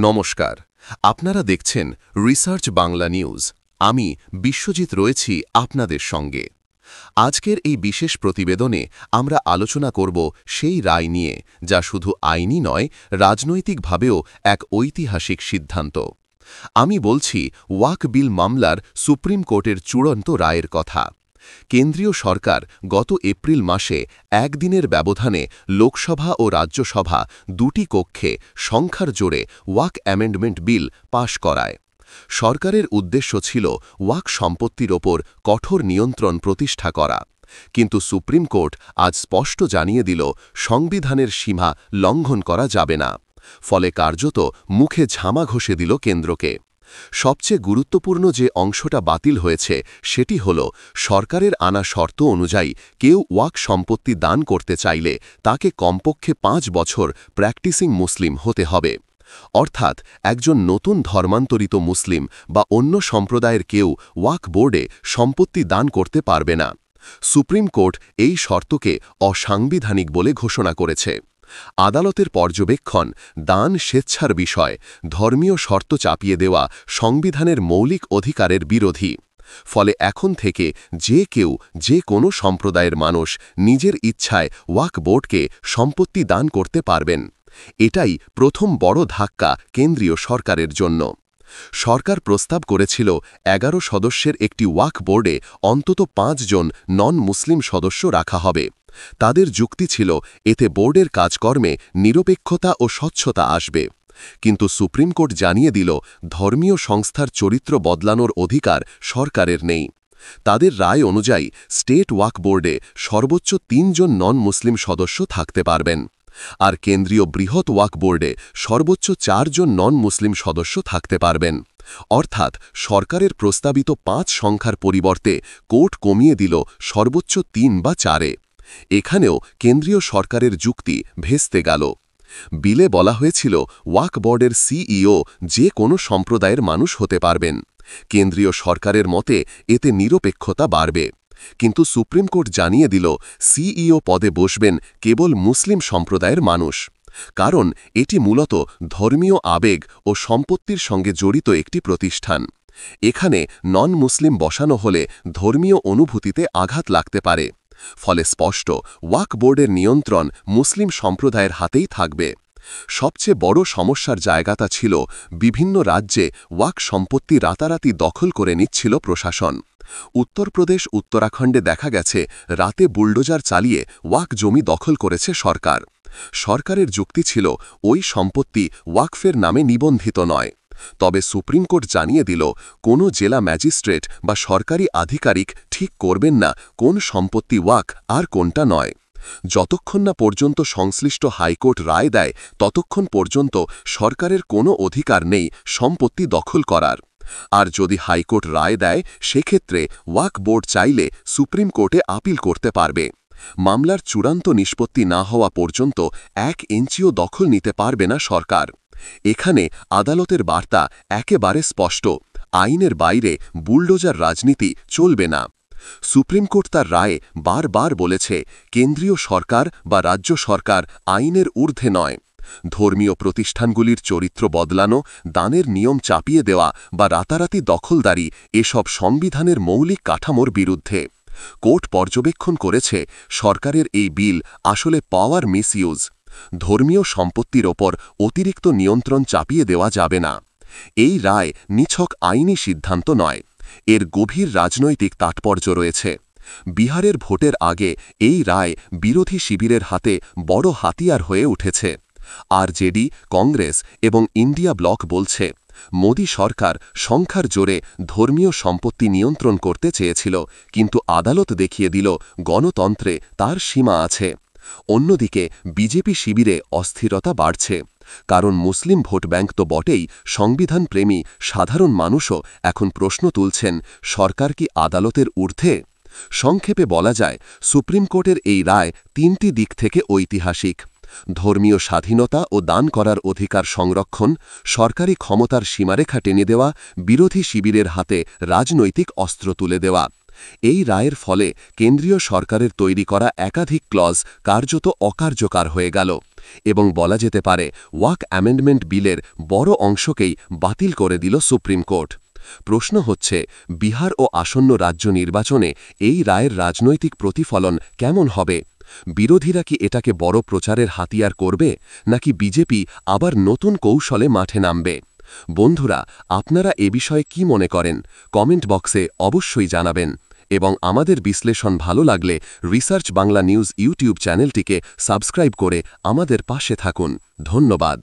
নমস্কার, আপনারা দেখছেন রিসার্চ বাংলা নিউজ। আমি বিশ্বজিৎ রয়েছি আপনাদের সঙ্গে। আজকের এই বিশেষ প্রতিবেদনে আমরা আলোচনা করব সেই রায় নিয়ে, যা শুধু আইনি নয়, রাজনৈতিকভাবেও এক ঐতিহাসিক সিদ্ধান্ত। আমি বলছি ওয়াকফ বিল মামলার সুপ্রিম কোর্টের চূড়ান্ত রায়ের কথা। কেন্দ্রীয় সরকার গত এপ্রিল মাসে একদিনের ব্যবধানে লোকসভা ও রাজ্যসভা দুটি কক্ষে সংখ্যার জোরে ওয়াকফ অ্যামেন্ডমেন্ট বিল পাশ করায়। সরকারের উদ্দেশ্য ছিল ওয়াকফ সম্পত্তির ওপর কঠোর নিয়ন্ত্রণ প্রতিষ্ঠা করা, কিন্তু সুপ্রিম কোর্ট আজ স্পষ্ট জানিয়ে দিল সংবিধানের সীমা লঙ্ঘন করা যাবে না। ফলে কার্যত মুখে ঝামা ঘষে দিল কেন্দ্রকে। সবচেয়ে গুরুত্বপূর্ণ যে অংশটা বাতিল হয়েছে সেটি হল, সরকারের আনা শর্ত অনুযায়ী কেউ ওয়াকফ সম্পত্তি দান করতে চাইলে তাকে কমপক্ষে 5 বছর প্র্যাকটিসিং মুসলিম হতে হবে। অর্থাৎ একজন নতুন ধর্মান্তরিত মুসলিম বা অন্য সম্প্রদায়ের কেউ ওয়াকফ বোর্ডে সম্পত্তি দান করতে পারবে না। সুপ্রিম কোর্ট এই শর্তকে অসাংবিধানিক বলে ঘোষণা করেছে। আদালতের পর্যবেক্ষণ, দান স্বেচ্ছার বিষয়, ধর্মীয় শর্ত চাপিয়ে দেওয়া সংবিধানের মৌলিক অধিকারের বিরোধী। ফলে এখন থেকে যে কেউ, যে কোনো সম্প্রদায়ের মানুষ নিজের ইচ্ছায় ওয়াকফ বোর্ডকে সম্পত্তি দান করতে পারবেন। এটাই প্রথম বড় ধাক্কা কেন্দ্রীয় সরকারের জন্য। সরকার প্রস্তাব করেছিল 11 সদস্যের একটি ওয়াকফ বোর্ডে অন্তত 5 জন নন মুসলিম সদস্য রাখা হবে। তাদের যুক্তি ছিল, এতে বোর্ডের কাজকর্মে নিরপেক্ষতা ও স্বচ্ছতা আসবে। কিন্তু সুপ্রিম কোর্ট জানিয়ে দিল, ধর্মীয় সংস্থার চরিত্র বদলানোর অধিকার সরকারের নেই। তাদের রায় অনুযায়ী স্টেট ওয়াকফ বোর্ডে সর্বোচ্চ 3 জন নন মুসলিম সদস্য থাকতে পারবেন, আর কেন্দ্রীয় বৃহৎ ওয়াকফ বোর্ডে সর্বোচ্চ 4 জন নন মুসলিম সদস্য থাকতে পারবেন। অর্থাৎ সরকারের প্রস্তাবিত 5 সংখ্যার পরিবর্তে কোর্ট কমিয়ে দিল সর্বোচ্চ 3 বা 4-এ। এখানেও কেন্দ্রীয় সরকারের যুক্তি ভেস্তে গেল। বিলে বলা হয়েছিল ওয়াকফ বোর্ডের সিইও যে কোনো সম্প্রদায়ের মানুষ হতে পারবেন। কেন্দ্রীয় সরকারের মতে এতে নিরপেক্ষতা বাড়বে। কিন্তু সুপ্রিম কোর্ট জানিয়ে দিল, সিইও পদে বসবেন কেবল মুসলিম সম্প্রদায়ের মানুষ। কারণ এটি মূলত ধর্মীয় আবেগ ও সম্পত্তির সঙ্গে জড়িত একটি প্রতিষ্ঠান। এখানে নন মুসলিম বসানো হলে ধর্মীয় অনুভূতিতে আঘাত লাগতে পারে। ফলে স্পষ্ট, ওয়াকফ বোর্ডের নিয়ন্ত্রণ মুসলিম সম্প্রদায়ের হাতেই থাকবে। সবচেয়ে বড় সমস্যার জায়গাটা ছিল, বিভিন্ন রাজ্যে ওয়াকফ সম্পত্তি রাতারাতি দখল করে নিচ্ছিল প্রশাসন। উত্তরপ্রদেশ, উত্তরাখণ্ডে দেখা গেছে রাতে বুলডোজার চালিয়ে ওয়াকফ জমি দখল করেছে সরকার। সরকারের যুক্তি ছিল, ওই সম্পত্তি ওয়াকফের নামে নিবন্ধিত নয়। তবে সুপ্রিম কোর্ট জানিয়ে দিল, কোনো জেলা ম্যাজিস্ট্রেট বা সরকারি আধিকারিক ঠিক করবেন না কোন সম্পত্তি ওয়াকফ আর কোনটা নয়। যতক্ষণ না পর্যন্ত সংশ্লিষ্ট হাইকোর্ট রায় দেয়, ততক্ষণ পর্যন্ত সরকারের কোনো অধিকার নেই সম্পত্তি দখল করার। আর যদি হাইকোর্ট রায় দেয়, সেক্ষেত্রে ওয়াকফ বোর্ড চাইলে সুপ্রিম কোর্টে আপিল করতে পারবে। মামলার চূড়ান্ত নিষ্পত্তি না হওয়া পর্যন্ত 1 ইঞ্চিও দখল নিতে পারবে না সরকার। এখানে আদালতের বার্তা একেবারে স্পষ্ট, আইনের বাইরে বুলডোজার রাজনীতি চলবে না। সুপ্রিম কোর্ট তার রায়ে বারবার বলেছে, কেন্দ্রীয় সরকার বা রাজ্য সরকার আইনের ঊর্ধ্বে নয়। ধর্মীয় প্রতিষ্ঠানগুলির চরিত্র বদলানো, দানের নিয়ম চাপিয়ে দেওয়া বা রাতারাতি দখলদারি এসব সংবিধানের মৌলিক কাঠামোর বিরুদ্ধে। কোর্ট পর্যবেক্ষণ করেছে, সরকারের এই বিল আসলে পাওয়ার মিসইউজ। ধর্মীয় সম্পত্তির ওপর অতিরিক্ত নিয়ন্ত্রণ চাপিয়ে দেওয়া যাবে না। এই রায় নিছক আইনি সিদ্ধান্ত নয়, এর গভীর রাজনৈতিক তাৎপর্য রয়েছে। বিহারের ভোটের আগে এই রায় বিরোধী শিবিরের হাতে বড় হাতিয়ার হয়ে উঠেছে। আরজেডি, কংগ্রেস এবং ইন্ডিয়া ব্লক বলছে, মোদি সরকার সংখ্যার জোরে ধর্মীয় সম্পত্তি নিয়ন্ত্রণ করতে চেয়েছিল, কিন্তু আদালত দেখিয়ে দিল গণতন্ত্রে তার সীমা আছে। অন্যদিকে বিজেপি শিবিরে অস্থিরতা বাড়ছে, কারণ মুসলিম ভোট ব্যাংক তো বটেই, সংবিধানপ্রেমী সাধারণ মানুষও এখন প্রশ্ন তুলছেন, সরকার কি আদালতের ঊর্ধ্বে? সংক্ষেপে বলা যায়, সুপ্রিম কোর্টের এই রায় 3টি দিক থেকে ঐতিহাসিক। ধর্মীয় স্বাধীনতা ও দান করার অধিকার সংরক্ষণ, সরকারি ক্ষমতার সীমারেখা টেনে দেওয়া, বিরোধী শিবিরের হাতে রাজনৈতিক অস্ত্র তুলে দেওয়া। এই রায়ের ফলে কেন্দ্রীয় সরকারের তৈরি করা একাধিক ক্লজ কার্যত অকার্যকর হয়ে গেল। এবং বলা যেতে পারে ওয়াক অ্যামেন্ডমেন্ট বিলের বড় অংশকেই বাতিল করে দিল সুপ্রিম কোর্ট। প্রশ্ন হচ্ছে, বিহার ও আসন্ন রাজ্য নির্বাচনে এই রায়ের রাজনৈতিক প্রতিফলন কেমন হবে? বিরোধীরা কি এটাকে বড় প্রচারের হাতিয়ার করবে, নাকি বিজেপি আবার নতুন কৌশলে মাঠে নামবে? বন্ধুরা, আপনারা এ বিষয়ে কি মনে করেন? কমেন্ট বক্সে অবশ্যই জানাবেন। এবং আমাদের বিশ্লেষণ ভালো লাগলে রিসার্চ বাংলা নিউজ ইউটিউব চ্যানেলটিকে সাবস্ক্রাইব করে আমাদের পাশে থাকুন। ধন্যবাদ।